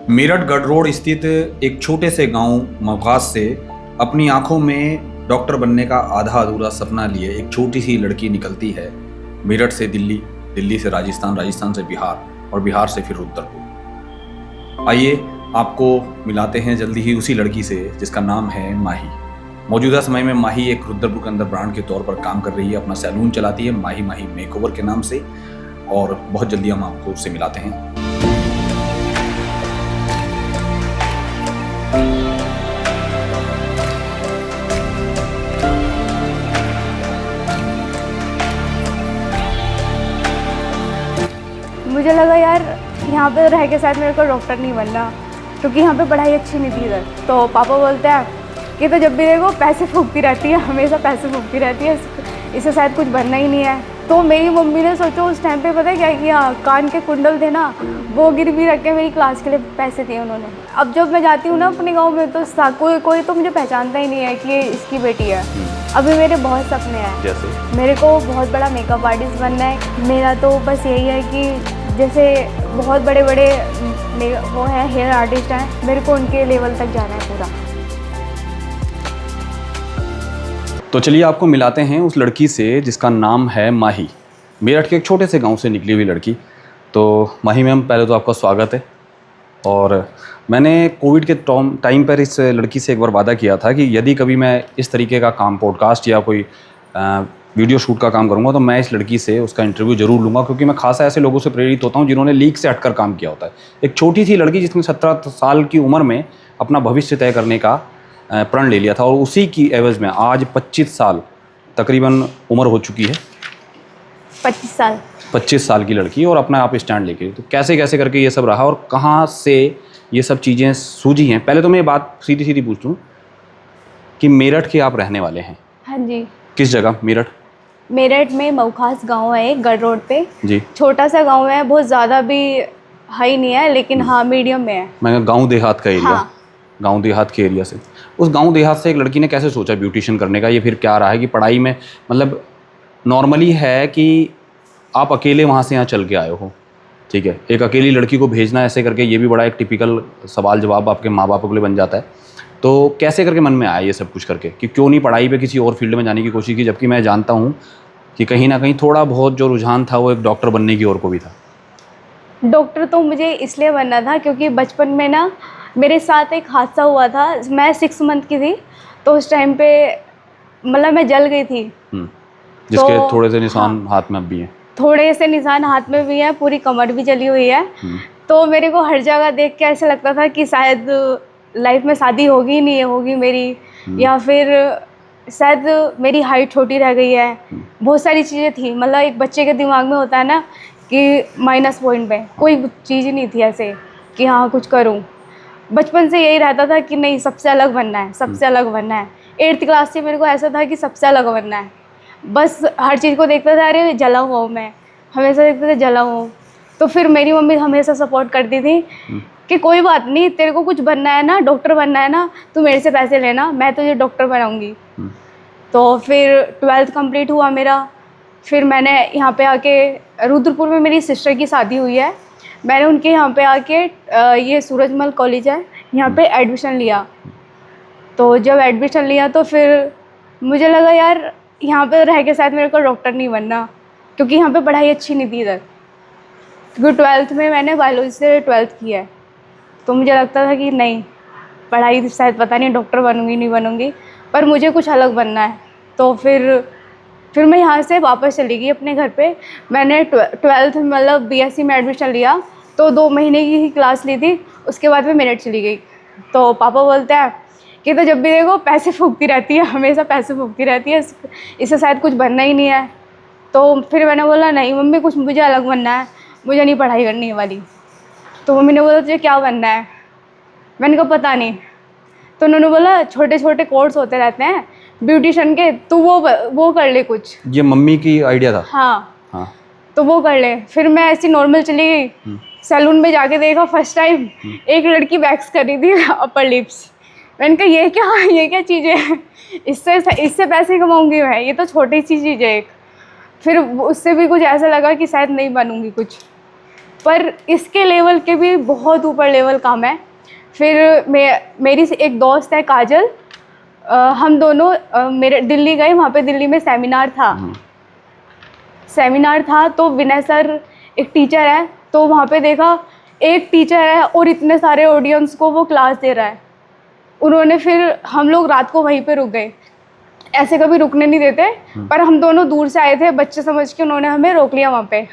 मेरठ गढ़ रोड स्थित एक छोटे से गांव मवघास से अपनी आंखों में डॉक्टर बनने का आधा अधूरा सपना लिए एक छोटी सी लड़की निकलती है। मेरठ से दिल्ली, दिल्ली से राजस्थान, राजस्थान से बिहार और बिहार से फिर रुद्रपुर। आइए आपको मिलाते हैं जल्दी ही उसी लड़की से जिसका नाम है माही। मौजूदा समय में माही एक रुद्रपुर के अंदर ब्रांड के तौर पर काम कर रही है, अपना सैलून चलाती है माही माही मेकओवर के नाम से, और बहुत जल्दी हम आपको उससे मिलाते हैं। मुझे लगा यार यहाँ पे रह के शायद मेरे को डॉक्टर नहीं बनना, क्योंकि यहाँ पे पढ़ाई अच्छी नहीं थी इधर। तो पापा बोलते हैं कि तो जब भी देखो पैसे फूकती रहती है, हमेशा पैसे फूकती रहती है, इसे शायद कुछ बनना ही नहीं है। तो मेरी मम्मी ने सोचो उस टाइम पे पता है क्या किया, कान के कुंडल थे ना वो गिरवी रख के मेरी क्लास के लिए पैसे दिए उन्होंने। अब जब मैं जाती हूँ ना अपने गाँव में तो कोई तो मुझे पहचानता ही नहीं है कि ये इसकी बेटी है। अभी मेरे बहुत सपने हैं, जैसे मेरे को बहुत बड़ा मेकअप आर्टिस्ट बनना है। मेरा तो बस यही है कि जैसे बहुत बड़े बड़े वो हैं हेयर आर्टिस्ट हैं, मेरे को उनके लेवल तक जाना है पूरा। तो चलिए आपको मिलाते हैं उस लड़की से जिसका नाम है माही। मेरठ के एक छोटे से गांव से निकली हुई लड़की। तो माही मैम, पहले तो आपका स्वागत है। और मैंने कोविड के टाइम पर इस लड़की से एक बार वादा किया था कि यदि कभी मैं इस तरीके का काम, पॉडकास्ट या कोई वीडियो शूट का काम करूंगा तो मैं इस लड़की से उसका इंटरव्यू जरूर लूँगा, क्योंकि मैं खासा ऐसे लोगों से प्रेरित होता हूं जिन्होंने लीक से हटकर काम किया होता है। एक छोटी सी लड़की जिसने 17 साल की उम्र में अपना भविष्य तय करने का प्रण ले लिया था, और उसी की एवज में आज 25 साल तकरीबन उम्र हो चुकी है। 25 साल की लड़की और अपना आप स्टैंड लेके। तो कैसे कैसे करके ये सब रहा और कहाँ से ये सब चीज़ें सूझी हैं। पहले तो मैं ये बात सीधी सीधी पूछ लूँ कि मेरठ के आप रहने वाले हैं? हाँ जी। किस जगह? मेरठ में मवखास गांव है एक, गढ़ रोड पे जी। छोटा सा गांव है, बहुत ज़्यादा भी हाई नहीं है लेकिन हाँ मीडियम में है। मैं गांव देहात का एरिया। हाँ। गांव देहात के एरिया से, उस गांव देहात से एक लड़की ने कैसे सोचा ब्यूटिशियन करने का? ये फिर क्या रहा है कि पढ़ाई में, मतलब नॉर्मली है कि आप अकेले वहाँ से यहाँ चल के आए हो, ठीक है, एक अकेली लड़की को भेजना ऐसे करके, ये भी बड़ा एक टिपिकल सवाल जवाब आपके माँ बाप के लिए बन जाता है। तो कैसे करके मन में आया ये सब कुछ करके कि क्यों नहीं पढ़ाई पे किसी और फील्ड में जाने की कोशिश की, जबकि मैं जानता हूँ कि कहीं ना कहीं थोड़ा बहुत जो रुझान था वो एक डॉक्टर बनने की ओर को भी था? डॉक्टर तो मुझे इसलिए बनना था क्योंकि बचपन में ना मेरे साथ एक हादसा हुआ था। मैं 6 मंथ की थी तो उस टाइम पे मतलब मैं जल गई थी। जिसके तो थोड़े से निशान हाँ, हाथ में अब भी हैं। थोड़े से निशान हाथ में भी हैं, पूरी कमर भी जली हुई है। तो मेरे को हर जगह देख के ऐसा लगता था कि शायद लाइफ में शादी होगी नहीं होगी मेरी, या फिर शायद मेरी हाइट छोटी रह गई है। बहुत सारी चीज़ें थी, मतलब एक बच्चे के दिमाग में होता है ना कि माइनस पॉइंट पे कोई चीज़ नहीं थी ऐसे कि हाँ कुछ करूँ। बचपन से यही रहता था कि नहीं सबसे अलग बनना है, सबसे अलग बनना है। 8th क्लास से मेरे को ऐसा था कि सबसे अलग बनना है। बस हर चीज़ को देखता था, अरे जला हुआ हूँ मैं, हमेशा देखते थे जला हुआ हूँ। तो फिर मेरी मम्मी हमेशा सपोर्ट करती थी कि कोई बात नहीं, तेरे को कुछ बनना है ना, डॉक्टर बनना है ना, तू मेरे से पैसे लेना, मैं तुझे डॉक्टर बनाऊंगी। तो फिर 12th कंप्लीट हुआ मेरा। फिर मैंने यहाँ पे आके, रुद्रपुर में मेरी सिस्टर की शादी हुई है, मैंने उनके यहाँ पे आके ये सूरजमल कॉलेज है यहाँ पे एडमिशन लिया। तो जब एडमिशन लिया तो फिर मुझे लगा यार यहाँ पे रह के शायद मेरे को डॉक्टर नहीं बनना, क्योंकि यहाँ पे पढ़ाई अच्छी नहीं थी इधर। क्योंकि 12th में मैंने बायोलॉजी से 12th की है, तो मुझे लगता था कि नहीं पढ़ाई शायद पता नहीं डॉक्टर बनूंगी नहीं बनूंगी, पर मुझे कुछ अलग बनना है। तो फिर मैं यहाँ से वापस चली गई अपने घर पे। मैंने 12th में मतलब BSc में एडमिशन लिया, तो 2 महीने की ही क्लास ली थी, उसके बाद मैं मेरठ चली गई। तो पापा बोलते हैं कि तो जब भी देखो पैसे फूकती रहती है, हमेशा पैसे फूकती रहती है, इससे शायद कुछ बनना ही नहीं है। तो फिर मैंने बोला नहीं मम्मी, कुछ मुझे अलग बनना है, मुझे नहीं पढ़ाई करने वाली। तो मम्मी ने बोला तुझे क्या बनना है? मैंने कहा पता नहीं। तो उन्होंने बोला छोटे छोटे कोर्स होते रहते हैं ब्यूटिशियन के, तो वो कर ले कुछ। ये मम्मी की आइडिया था? हाँ। तो वो कर ले। फिर मैं ऐसी नॉर्मल चली गई, सैलून में जाके देखा फर्स्ट टाइम एक लड़की वैक्स कर रही थी अपर लिप्स। मैंने कहा ये क्या चीज़ है, इससे पैसे कमाऊंगी मैं, ये तो छोटी सी चीज़ है एक। फिर उससे भी कुछ ऐसा लगा कि शायद नहीं बनूंगी कुछ। पर इसके लेवल के भी बहुत ऊपर लेवल काम है। फिर मेरी एक दोस्त है काजल, हम दोनों मेरे दिल्ली गए, वहाँ पे दिल्ली में सेमिनार था तो विनय सर एक टीचर है, तो वहाँ पे देखा एक टीचर है और इतने सारे ऑडियंस को वो क्लास दे रहा है। उन्होंने फिर हम लोग रात को वहीं पे रुक गए, ऐसे कभी रुकने नहीं देते, पर हम दोनों दूर से आए थे बच्चे समझ के, उन्होंने हमें रोक लिया वहाँ पे।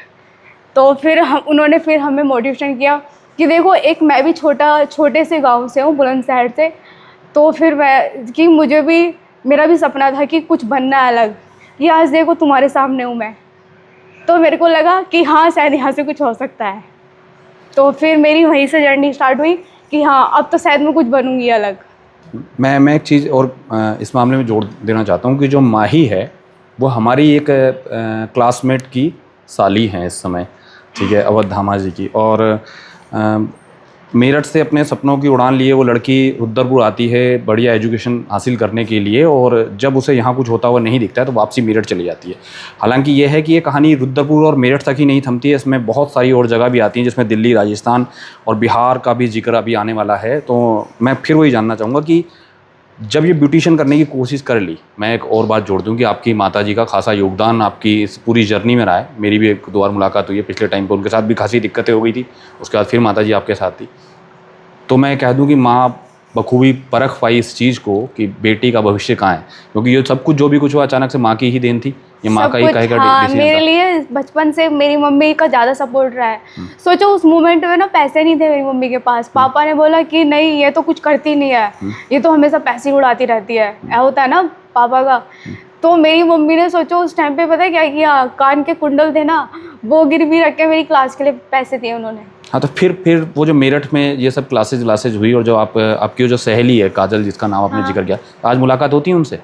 तो फिर उन्होंने फिर हमें मोटिवेशन किया कि देखो एक मैं भी छोटे से गांव से हूँ, बुलंदशहर से, तो फिर मुझे भी, मेरा भी सपना था कि कुछ बनना है अलग, कि आज देखो तुम्हारे सामने हूँ मैं। तो मेरे को लगा कि हाँ शायद यहाँ से कुछ हो सकता है। तो फिर मेरी वहीं से जर्नी स्टार्ट हुई कि हाँ अब तो शायद मैं कुछ बनूंगी अलग। मैं एक चीज़ और इस मामले में जोड़ देना चाहता हूँ कि जो माही है वो हमारी एक क्लासमेट की साली हैं इस समय, ठीक है, अवध धामा जी की। और मेरठ से अपने सपनों की उड़ान लिए वो लड़की रुद्रपुर आती है बढ़िया एजुकेशन हासिल करने के लिए, और जब उसे यहाँ कुछ होता हुआ नहीं दिखता है तो वापसी मेरठ चली जाती है। हालांकि ये है कि ये कहानी रुद्रपुर और मेरठ तक ही नहीं थमती है, इसमें बहुत सारी और जगह भी आती हैं, जिसमें दिल्ली, राजस्थान और बिहार का भी जिक्र अभी आने वाला है। तो मैं फिर वही जानना चाहूँगा कि जब ये ब्यूटिशियन करने की कोशिश कर ली, मैं एक और बात जोड़ दूं कि आपकी माताजी का खासा योगदान आपकी इस पूरी जर्नी में रहा है। मेरी भी एक 2 बार मुलाकात हुई है पिछले टाइम पे, उनके साथ भी खासी दिक्कतें हो गई थी, उसके बाद फिर माताजी आपके साथ थी। तो मैं कह दूं कि माँ बखूबी परख पाई इस चीज़ को कि बेटी का भविष्य कहाँ है, क्योंकि ये सब कुछ जो भी कुछ हुआ अचानक से माँ की ही देन थी, ये माँ का ही कहेगा डिसीजन मेरे था। लिए बचपन से मेरी मम्मी का ज़्यादा सपोर्ट रहा है। सोचो उस मोमेंट में ना पैसे नहीं थे मेरी मम्मी के पास, पापा ने बोला कि नहीं ये तो कुछ करती नहीं है, ये तो हमेशा पैसे ही उड़ाती रहती है, ऐसा होता है ना पापा का। तो मेरी मम्मी ने सोचो उस टाइम पे पता है क्या किया, कान के कुंडल थे ना वो गिरवी रख के मेरी क्लास के लिए पैसे दिए उन्होंने। हाँ, तो फिर वो जो मेरठ में ये सब क्लासेज हुई, और जो आपकी जो सहेली है काजल, जिसका नाम आपने जिक्र किया, आज मुलाकात होती है उनसे?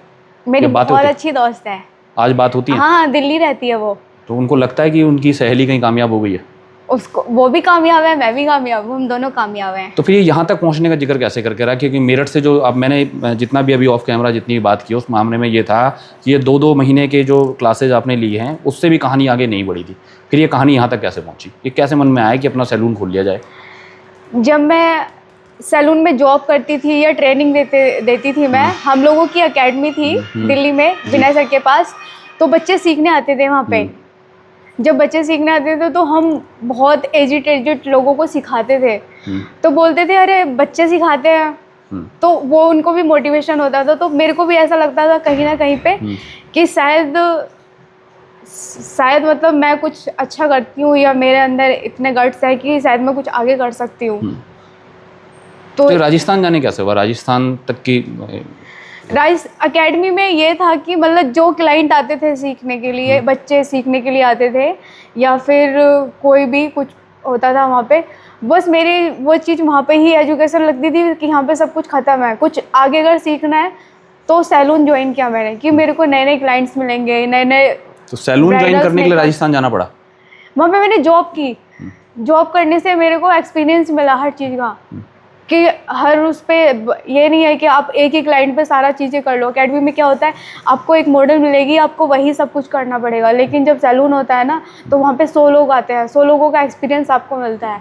मेरी बात बहुत होती अच्छी दोस्त है। आज बात होती है? हाँ दिल्ली रहती है वो। तो उनको लगता है कि उनकी सहेली कहीं कामयाब हो गई है? उसको, वो भी कामयाब है, मैं भी कामयाब हूँ, हम दोनों कामयाब हैं। तो फिर ये यहाँ तक पहुँचने का जिक्र कैसे करके रहा? क्योंकि मेरठ से जो अब मैंने जितना भी अभी ऑफ कैमरा जितनी भी बात की उस मामले में ये था कि ये 2-2 महीने के जो क्लासेज आपने लिए हैं उससे भी कहानी आगे नहीं बढ़ी थी, फिर ये कहानी यहाँ तक कैसे पहुँची? ये कैसे मन में आया कि अपना सैलून खोल लिया जाए? जब मैं सैलून में जॉब करती थी या ट्रेनिंग देती थी मैं, हम लोगों की एकेडमी थी दिल्ली में विनय सर के पास, तो बच्चे सीखने आते थे वहाँ पे। जब बच्चे सीखने आते थे तो हम बहुत एजिटेटेड लोगों को सिखाते थे, तो बोलते थे अरे बच्चे सिखाते हैं, तो वो उनको भी मोटिवेशन होता था। तो मेरे को भी ऐसा लगता था कहीं ना कहीं पे कि शायद मतलब मैं कुछ अच्छा करती हूँ, या मेरे अंदर इतने गट्स है कि शायद मैं कुछ आगे कर सकती हूँ। तो राजस्थान जाने कैसे हुआ? राजस्थान तक की एकेडमी में ये था कि मतलब जो क्लाइंट आते थे सीखने के लिए, बच्चे सीखने के लिए आते थे, या फिर कोई भी कुछ होता था वहाँ पे, बस मेरी वो चीज़ वहाँ पे ही एजुकेशन लगती थी कि यहाँ पे सब कुछ ख़त्म है, कुछ आगे अगर सीखना है तो सैलून ज्वाइन किया मैंने कि मेरे को नए नए क्लाइंट्स मिलेंगे, नए नए। तो सैलून ज्वाइन करने के लिए राजस्थान जाना पड़ा? वहाँ पे मैंने जॉब की, जॉब करने से मेरे को एक्सपीरियंस मिला हर चीज़ का, कि हर उस पे ये नहीं है कि आप एक ही क्लाइंट पे सारा चीज़ें कर लो। एकेडमी में क्या होता है, आपको एक मॉडल मिलेगी, आपको वही सब कुछ करना पड़ेगा, लेकिन जब सैलून होता है ना तो वहाँ पे 100 लोग आते हैं, 100 लोगों का एक्सपीरियंस आपको मिलता है,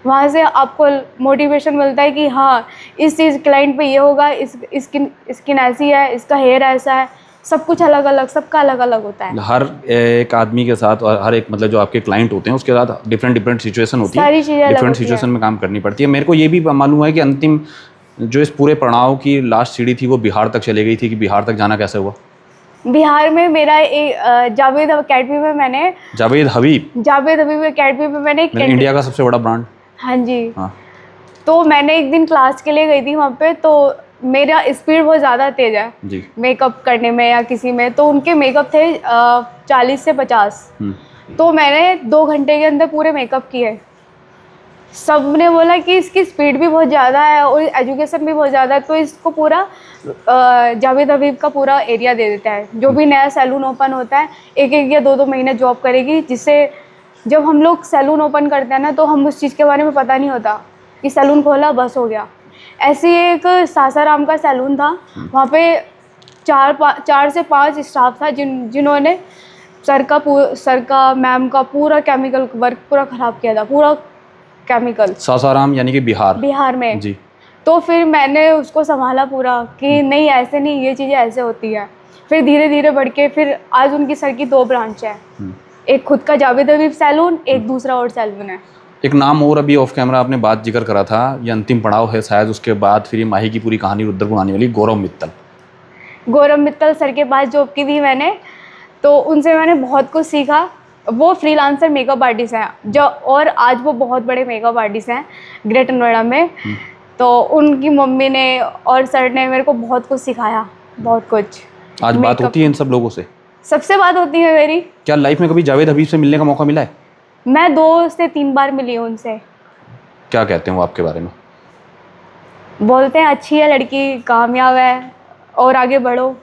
वहाँ से आपको मोटिवेशन मिलता है कि हाँ इस चीज़ क्लाइंट पे ये होगा, स्किन ऐसी है, इसका हेयर ऐसा है, सब कुछ अलग अलग, सबका अलग अलग होता है। हर एक आदमी के साथ और हर एक मतलब जो आपके क्लाइंट होते हैं उसके साथ डिफरेंट सिचुएशन होती है, सारी चीज़ें अलग डिफरेंट होती है। सिचुएशन में काम करनी पड़ती है। मेरे को ये भी मालूम है कि अंतिम जो इस पूरे पड़ाव की लास्ट सीढ़ी थी वो बिहार तक चली गई थी, कि बिहार तक जाना कैसे हुआ? बिहार में मेरा एक जावेद अकेडमी में मैंने जावेद हबीब अकेडमी में मैंने इंडिया का सबसे बड़ा ब्रांड। हाँ जी। हाँ। तो मैंने एक दिन क्लास के लिए गई थी वहाँ पे, तो मेरा स्पीड बहुत ज़्यादा तेज़ है जी। मेकअप करने में या किसी में, तो उनके मेकअप थे 40 से 50, तो मैंने 2 घंटे के अंदर पूरे मेकअप किए। सब ने बोला कि इसकी स्पीड भी बहुत ज़्यादा है और एजुकेशन भी बहुत ज़्यादा है, तो इसको पूरा जावेद हबीब का पूरा एरिया दे देता है। जो भी नया सैलून ओपन होता है 1-1 या 2-2 महीने जॉब करेगी, जिससे जब हम लोग सैलून ओपन करते हैं ना तो हम उस चीज़ के बारे में पता नहीं होता कि सैलून खोला बस हो गया। ऐसे एक सासाराम का सैलून था, वहाँ पे 4 से 5 स्टाफ था जिन्होंने सर का मैम का पूरा केमिकल वर्क पूरा ख़राब किया था, पूरा केमिकल, सासाराम यानी कि बिहार बिहार में। जी। तो फिर मैंने उसको संभाला पूरा कि नहीं ऐसे नहीं, ये चीज़ें ऐसे होती है। फिर धीरे धीरे बढ़ के फिर आज उनकी सर की 2 ब्रांच है, एक खुद का जावेद हबीब सैलून, एक दूसरा और सैलून है। एक नाम और अभी ऑफ कैमरा आपने बात जिक्र करा था, ये अंतिम पड़ाव है शायद, उसके बाद फिर ये माही की पूरी कहानी रुद्रपुर आने वाली, गौरव मित्तल। गौरव मित्तल सर के पास जॉब की थी मैंने, तो उनसे मैंने बहुत कुछ सीखा। वो फ्रीलांसर मेकअप आर्टिस्ट हैं जो, और आज वो बहुत बड़े मेकअप आर्टिस्ट हैं ग्रेटर नोएडा में। तो उनकी मम्मी ने और सर ने मेरे को बहुत कुछ सिखाया, बहुत कुछ। आज बात होती है इन सब लोगों से? सबसे बात होती है मेरी। क्या लाइफ में कभी जावेद हबीब से मिलने का मौका मिला है? मैं 2 से 3 बार मिली हूँ उनसे। क्या कहते हैं वो आपके बारे में? बोलते हैं अच्छी है लड़की, कामयाब है और आगे बढ़ो,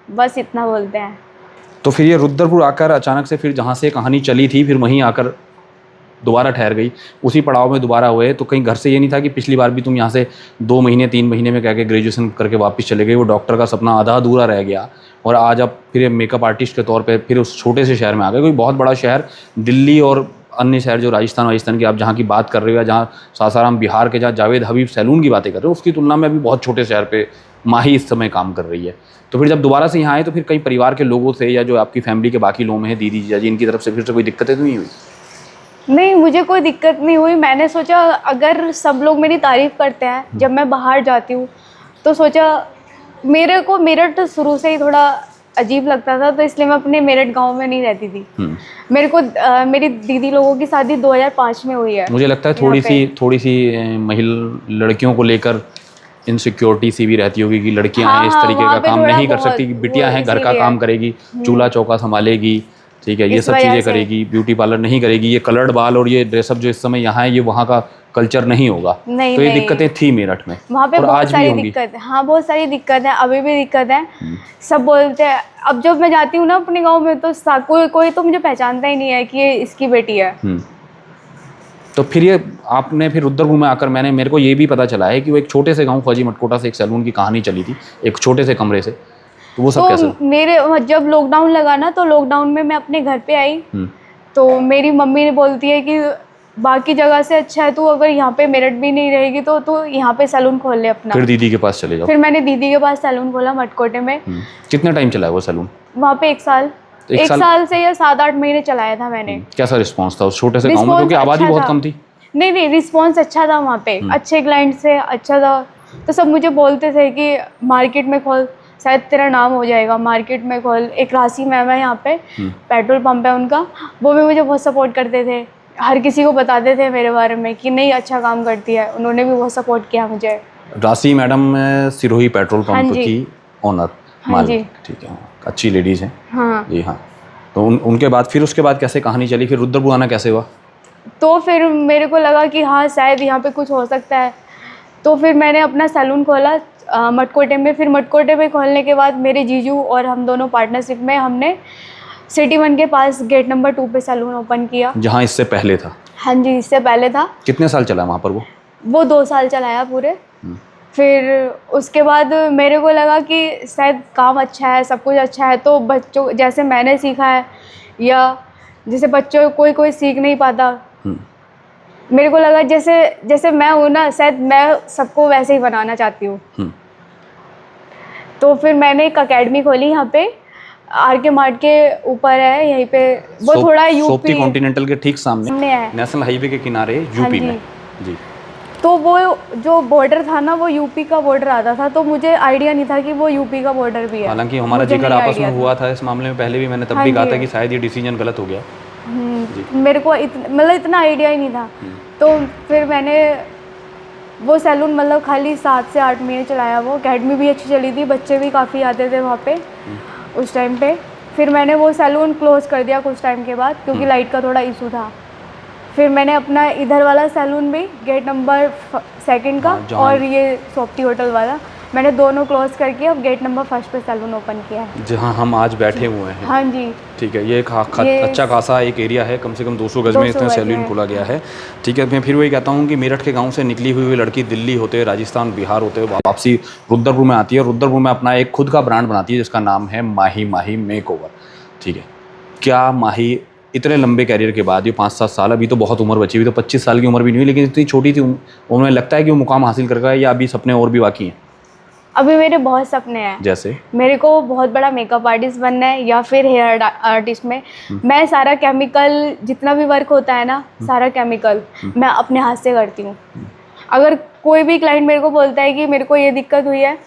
बस इतना बोलते हैं। तो फिर ये रुद्रपुर आकर अचानक से फिर जहाँ से कहानी चली थी फिर वहीं आकर दोबारा ठहर गई, उसी पड़ाव में दोबारा हुए। तो कहीं घर से ये नहीं था कि पिछली बार भी तुम यहाँ से 2 महीने 3 महीने में कह के ग्रेजुएशन करके वापस चले गए, वो डॉक्टर का सपना आधा अधूरा रह गया और आज आप फिर मेकअप आर्टिस्ट के तौर पे फिर उस छोटे से शहर में आ गए? कोई बहुत बड़ा शहर दिल्ली और अन्य शहर जो राजस्थान की आप जहाँ की बात कर रहे हो, या जहाँ सासाराम बिहार के जहाँ जावेद हबीब सैलून की बातें कर रहे हो, उसकी तुलना में अभी बहुत छोटे शहर पे माही इस समय काम कर रही है। तो फिर जब दोबारा से यहाँ आए तो फिर कई परिवार के लोगों से या जो आपकी फैमिली के बाकी लोग हैं, दीदी जीजाजी, इनकी तरफ से फिर से कोई दिक्कतें तो नहीं हुई? नहीं, मुझे कोई दिक्कत नहीं हुई। मैंने सोचा अगर सब लोग मेरी तारीफ़ करते हैं जब मैं बाहर जाती हूँ, तो सोचा मेरे को मेरठ शुरू से ही थोड़ा अजीब लगता था, तो इसलिए मैं अपने मेरठ गांव में नहीं रहती थी। मेरे को मेरी दीदी लोगों की शादी 2005 में हुई है। मुझे लगता है थोड़ी सी महिला लड़कियों को लेकर इनसिक्योरिटी सी भी रहती होगी कि लड़कियां हैं इस तरीके का काम नहीं कर सकती, बिटियां हैं घर का काम करेगी, चूल्हा चौका संभालेगी, ठीक है, ये सब चीज़ें करेगी, ब्यूटी पार्लर नहीं करेगी, ये कलर्ड बाल और ये ड्रेसअप जो इस समय यहाँ है ये वहाँ का कल्चर नहीं होगा। तो ये दिक्कतें थी मेरठ में वहाँ पे, और बहुत आज सारी भी होंगी। दिक्कत है। हाँ, बहुत सारी दिक्कत है, अभी भी दिक्कत है। सब बोलते हैं, अब जब मैं जाती हूँ ना अपने गाँव में तो कोई तो मुझे पहचानता ही नहीं है कि ये इसकी बेटी है। तो फिर ये आपने फिर रुद्रपुर में आकर मेरे को ये भी पता चला है कि वो एक छोटे से गाँव फौजी मटकोटा से एक सैलून की कहानी चली थी, एक छोटे से कमरे से, तो वो सब कैसे? मेरे जब लॉकडाउन लगा ना, तो लॉकडाउन में मैं अपने घर पे आई, तो मेरी मम्मी ने बोलती है कि बाकी जगह से अच्छा है तू अगर यहाँ पे मेरठ भी नहीं रहेगी तो तू यहाँ पे सैलून खोल ले अपना। फिर दीदी के पास चले जाओ। फिर मैंने दीदी के पास सैलून खोला मटकोटे में। कितना टाइम चला है वो सैलून? वहाँ पे 1 साल, तो एक साल से या 7-8 महीने चलाया था मैंने। कैसा रिस्पॉन्स था उस छोटे से गाँव में, क्योंकि आबादी बहुत कम थी? नहीं, रिस्पॉन्स अच्छा था वहाँ पे, अच्छे क्लाइंट से अच्छा था। तो सब मुझे बोलते थे कि मार्केट में खोल, शायद तेरा नाम हो जाएगा, मार्केट में खोल। एक राशि मैम है यहाँ पे, पेट्रोल पंप है उनका, वो भी मुझे बहुत सपोर्ट करते थे, हर किसी को बताते थे मेरे बारे में कि नहीं अच्छा काम करती है, उन्होंने भी बहुत सपोर्ट किया मुझे। राशि मैडम सिरोही पेट्रोल पंप की ओनर मालिक, ठीक है, अच्छी लेडीज़ हैं। हाँ जी हाँ। तो उनके बाद फिर उसके बाद कैसे कहानी चली, फिर रुद्रपुर आना कैसे हुआ? तो फिर मेरे को लगा कि हाँ शायद यहाँ पे कुछ हो सकता है, तो फिर मैंने अपना सैलून खोला मटकोटे में। फिर मटकोटे में खोलने के बाद मेरे जीजू और हम दोनों पार्टनरशिप में हमने सिटी 1 के पास गेट नंबर 2 पे सैलून ओपन किया, जहाँ इससे पहले था। हाँ जी, इससे पहले था। कितने साल चला वहाँ पर वो 2 साल चलाया पूरे। फिर उसके बाद मेरे को लगा कि शायद काम अच्छा है, सब कुछ अच्छा है, तो बच्चों जैसे मैंने सीखा है या जैसे बच्चों कोई सीख नहीं पाता, मेरे को लगा जैसे मैं हूँ ना, शायद मैं सबको वैसे ही बनाना चाहती हूँ। तो फिर मैंने एक अकेडमी खोली यहाँ पे, आर.के. मार्ट के ऊपर है, यहीं पे वो थोड़ा यूपी कॉन्टिनेंटल के ठीक सामने है, नेशनल हाईवे के किनारे यूपी में जी। तो वो जो बॉर्डर था ना, वो यूपी का बॉर्डर आता था, तो मुझे आइडिया नहीं था कि वो यूपी का बॉर्डर भी है। हालांकि हमारा जिक्र आपस में हुआ था इस मामले में पहले भी, मैंने तब भी कहा था कि शायद ये डिसीजन गलत हो गया। मेरे को मतलब इतना आइडिया ही नहीं था। तो फिर मैंने वो सैलून मतलब खाली 7 से 8 महीने चलाया। वो अकेडमी भी अच्छी चली थी, बच्चे भी काफ़ी आते थे वहाँ पे उस टाइम पे। फिर मैंने वो सैलून क्लोज़ कर दिया कुछ टाइम के बाद, क्योंकि लाइट का थोड़ा इशू था। फिर मैंने अपना इधर वाला सैलून भी गेट नंबर 2 का और ये सोप्टी होटल वाला, मैंने दोनों क्लोज करके अब गेट नंबर 1 पे सैलून ओपन किया है, जहाँ हम आज बैठे हुए हैं। हाँ जी, ठीक है, ये अच्छा खासा एक एरिया है, कम से कम 200 गज में इसमें सैलून खोला गया है। ठीक है, मैं फिर वही कहता हूँ कि मेरठ के गांव से निकली हुई लड़की दिल्ली होते, राजस्थान, बिहार होते वापसी रुद्रपुर में आती है। रुद्रपुर में अपना एक खुद का ब्रांड बनाती है जिसका नाम है माही मेकओवर। ठीक है, क्या माही इतने लंबे कैरियर के बाद ये 5-7 साल, अभी तो बहुत उम्र बची हुई, तो 25 साल की उम्र भी नहीं हुई, लेकिन इतनी छोटी थी उम्र में, लगता है कि वो मुकाम हासिल कर गया या अभी सपने और भी बाकी हैं? अभी मेरे बहुत सपने हैं। जैसे? मेरे को बहुत बड़ा मेकअप आर्टिस्ट बनना है या फिर हेयर आर्टिस्ट में। मैं सारा केमिकल, जितना भी वर्क होता है ना, सारा केमिकल मैं अपने हाथ से करती हूँ। अगर कोई भी क्लाइंट मेरे को बोलता है कि मेरे को ये दिक्कत हुई है,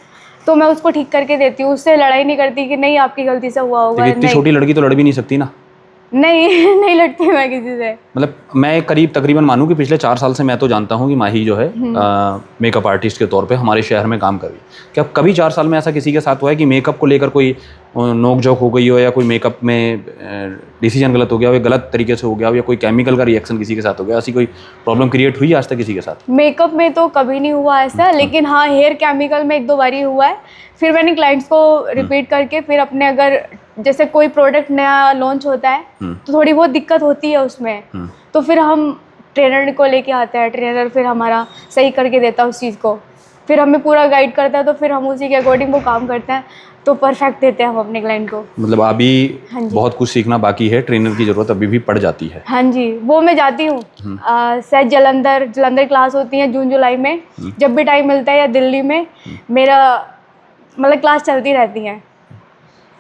तो मैं उसको ठीक करके देती हूँ। उससे लड़ाई नहीं करती कि नहीं आपकी गलती से हुआ होगा। इतनी छोटी लड़की तो लड़ भी नहीं सकती ना? नहीं नहीं लड़ती मैं किसी से। मतलब मैं करीब तकरीबन मानूं कि पिछले 4 साल से मैं तो जानता हूं कि माही जो है मेकअप आर्टिस्ट के तौर पे हमारे शहर में काम कर रही है। क्या कभी 4 साल में ऐसा किसी के साथ हुआ है कि मेकअप को लेकर कोई नोक झोंक हो गई हो, या कोई मेकअप में डिसीजन गलत हो गया हो, या गलत तरीके से हो गया हो, या कोई केमिकल का रिएक्शन किसी के साथ हो गया, ऐसी कोई प्रॉब्लम क्रिएट हुई है आज तक किसी के साथ? मेकअप में तो कभी नहीं हुआ ऐसा, लेकिन हाँ हेयर केमिकल में 1-2 बारी हुआ है। फिर मैंने क्लाइंट्स को रिपीट करके फिर अपने, अगर जैसे कोई प्रोडक्ट नया लॉन्च होता है तो थोड़ी बहुत दिक्कत होती है उसमें, तो फिर हम ट्रेनर को लेके आते हैं। ट्रेनर फिर हमारा सही करके देता है उस चीज़ को, फिर हमें पूरा गाइड करता है, तो फिर हम उसी के अकॉर्डिंग वो काम करते हैं, तो परफेक्ट देते हैं हम अपने क्लाइंट को। मतलब अभी हाँ जी। बहुत कुछ सीखना बाकी है, ट्रेनर की ज़रूरत अभी भी पड़ जाती है। हाँ जी, वो मैं जाती हूँ। शायद जलंधर क्लास होती है जून जुलाई में, जब भी टाइम मिलता है, या दिल्ली में मेरा मतलब क्लास चलती रहती है।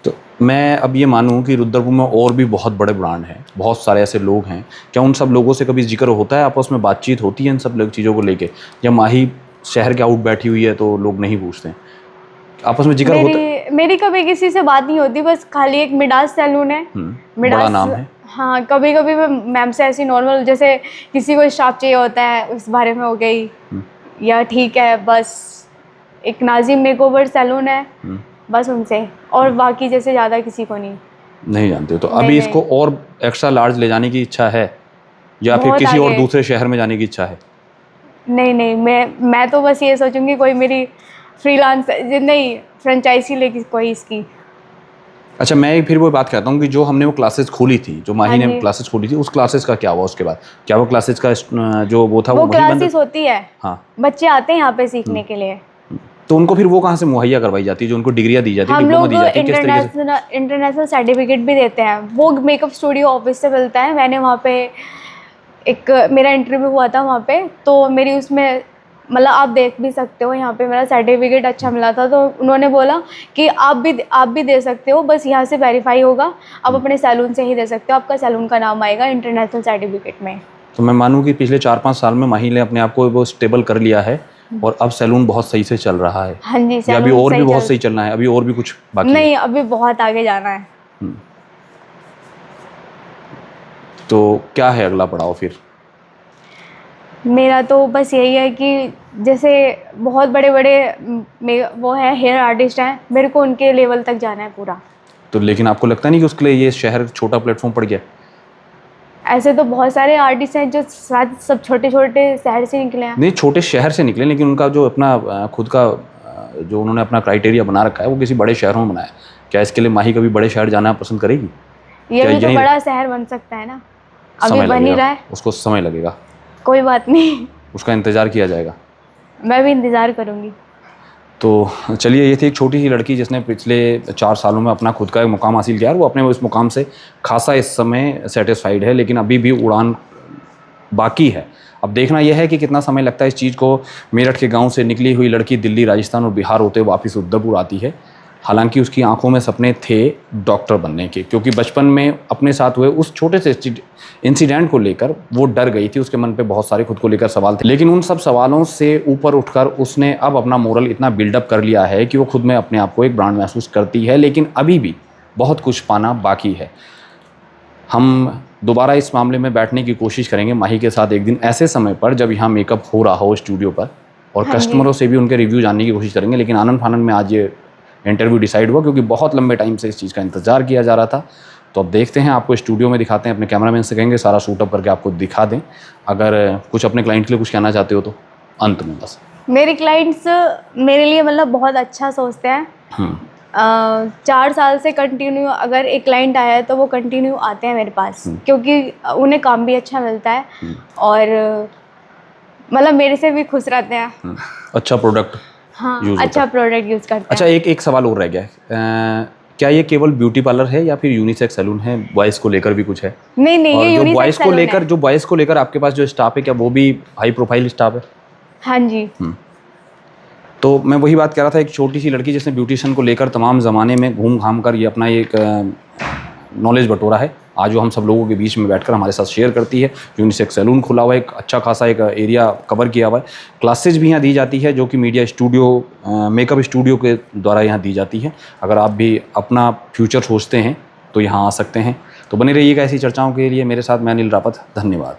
तो मैं अब ये मानूं कि रुद्रपुर में और भी बहुत बड़े ब्रांड हैं, बहुत सारे ऐसे लोग हैं, क्या उन सब लोगों से कभी जिक्र होता है, आपस में बातचीत होती है इन सब चीज़ों को लेके, या माही शहर के आउट बैठी हुई है तो लोग नहीं पूछते हैं? आपस में जिक्र होता है? मेरी कभी किसी से बात नहीं होती, बस खाली एक मिडास सैलून है। बड़ा नाम है। हाँ, कभी कभी मैं मैम से ऐसी नॉर्मल, जैसे किसी को स्टाफ चाहिए होता है उस बारे में हो गई, या ठीक है बस। एक नाजिम मेकओवर सैलून है, बस उनसे, और बाकी जैसे ज़्यादा किसी को नहीं जानते हो? तो अभी इसको और एक्स्ट्रा लार्ज ले जाने की इच्छा है, या फिर किसी और दूसरे शहर में जाने की इच्छा है? नहीं, मैं तो बस ये सोचूंगी कोई मेरी फ्रीलांस नहीं फ्रेंचाइजी लेगी कोई इसकी। अच्छा, मैं फिर वो बात कहता हूँ कि जो हमने वो क्लासेस खोली थी, जो माही ने क्लासेस खोली थी, उस क्लासेस का क्या हुआ उसके बाद? क्या वो क्लासेस का जो वो था वो क्लासेस होती है? हाँ, बच्चे आते हैं यहाँ पे सीखने के लिए। तो उनको फिर वो कहाँ से मुहैया करवाई जाती है, जो उनको डिग्रियाँ दी जाती है, हम लोग इंटरनेशनल सर्टिफिकेट भी देते हैं, वो मेकअप स्टूडियो ऑफिस से मिलता है। मैंने वहाँ पे मेरा इंटरव्यू हुआ था वहाँ पे, तो मेरी उसमें मतलब आप देख भी सकते हो, यहाँ पे मेरा सर्टिफिकेट अच्छा मिला था। तो उन्होंने बोला कि आप भी दे सकते हो, बस यहाँ से वेरीफाई होगा, आप अपने सैलून से ही दे सकते हो, आपका सैलून का नाम आएगा इंटरनेशनल सर्टिफिकेट में। तो मैं मानूँ कि पिछले 4-5 साल में माही ने अपने आप को वो स्टेबल कर लिया है, और अब सैलून बहुत सही से चल रहा है। हाँ जी, अभी और भी बहुत सही चलना है, अभी और भी कुछ बाकी नहीं, अभी बहुत आगे जाना है। तो क्या है अगला पड़ाव फिर? मेरा तो बस यही है कि जैसे बहुत बड़े वो है हेयर आर्टिस्ट हैं, मेरे को उनके लेवल तक जाना है पूरा। तो लेकिन आपको लगता नहीं कि उसके लिए ये शहर छोटा प्लेटफॉर्म पड़ गया? ऐसे तो बहुत सारे आर्टिस्ट हैं जो शायद सब छोटे छोटे शहर से निकले हैं। नहीं, छोटे शहर से निकले, लेकिन उनका जो अपना खुद का जो उन्होंने अपना क्राइटेरिया बना रखा है वो किसी बड़े शहरों में बनाया है। क्या इसके लिए माही कभी बड़े शहर जाना पसंद करेगी? ये भी तो बड़ा शहर बन सकता है ना, अभी बन ही रहा है। उसको समय लगेगा, कोई बात नहीं, उसका इंतज़ार किया जाएगा। मैं भी इंतज़ार करूँगी। तो चलिए, ये थी एक छोटी सी लड़की जिसने पिछले 4 सालों में अपना खुद का एक मुकाम हासिल किया, और वो अपने इस मुकाम से खासा इस समय सेटिस्फाइड है, लेकिन अभी भी उड़ान बाकी है। अब देखना यह है कि कितना समय लगता है इस चीज़ को। मेरठ के गांव से निकली हुई लड़की दिल्ली, राजस्थान और बिहार होते वापस रुद्रपुर आती है। हालांकि उसकी आंखों में सपने थे डॉक्टर बनने के, क्योंकि बचपन में अपने साथ हुए उस छोटे से इंसिडेंट को लेकर वो डर गई थी। उसके मन पे बहुत सारे खुद को लेकर सवाल थे, लेकिन उन सब सवालों से ऊपर उठकर उसने अब अपना मोरल इतना बिल्डअप कर लिया है कि वो खुद में अपने आप को एक ब्रांड महसूस करती है। लेकिन अभी भी बहुत कुछ पाना बाकी है। हम दोबारा इस मामले में बैठने की कोशिश करेंगे माही के साथ एक दिन ऐसे समय पर जब यहाँ मेकअप हो रहा हो स्टूडियो पर, और कस्टमरों से भी उनके रिव्यू जानने की कोशिश करेंगे। लेकिन आनंद फानंद में आज ये इंटरव्यू डिसाइड हुआ, क्योंकि बहुत लंबे टाइम से इस चीज़ का इंतज़ार किया जा रहा था। तो अब देखते हैं, आपको स्टूडियो में दिखाते हैं, अपने कैमरामैन से कहेंगे सारा शूटअप करके आपको दिखा दें। अगर कुछ अपने क्लाइंट के लिए कुछ कहना चाहते हो तो अंत में बस। मेरे क्लाइंट्स मेरे लिए मतलब बहुत अच्छा सोचते हैं। 4 साल से कंटिन्यू अगर एक क्लाइंट आया है तो वो कंटिन्यू आते हैं मेरे पास, क्योंकि उन्हें काम भी अच्छा मिलता है, और मतलब मेरे से भी खुश रहते हैं। अच्छा प्रोडक्ट, हाँ, अच्छा प्रोडक्ट यूज़ करते हैं। अच्छा, एक सवाल और रह गया है। क्या ये केवल ब्यूटी पार्लर है या फिर यूनिसेक्स सैलून है, बॉयज़ को लेकर भी कुछ है? नहीं नहीं, और ये जो यूनिसेक्स बॉयज़ को सैलून लेकर है। जो बॉयज़ को लेकर आपके पास जो स्टाफ है, क्या वो भी हाई प्रोफाइल स्टाफ है? हाँ जी। तो मैं वही बात कर रहा था, एक छोटी सी लड़की जिसने ब्यूटिशियन को लेकर तमाम ज़माने में घूम घाम कर ये अपना एक नॉलेज बटोरा है, आज वो हम सब लोगों के बीच में बैठकर हमारे साथ शेयर करती है। यूनिसेक्स सैलून खुला हुआ है, एक अच्छा खासा एक एरिया कवर किया हुआ है। क्लासेज भी यहाँ दी जाती है जो कि मीडिया स्टूडियो, मेकअप स्टूडियो के द्वारा यहाँ दी जाती है। अगर आप भी अपना फ्यूचर सोचते हैं तो यहाँ आ सकते हैं। तो बने रहिएगा ऐसी चर्चाओं के लिए मेरे साथ। मैं अनिल रापत, धन्यवाद।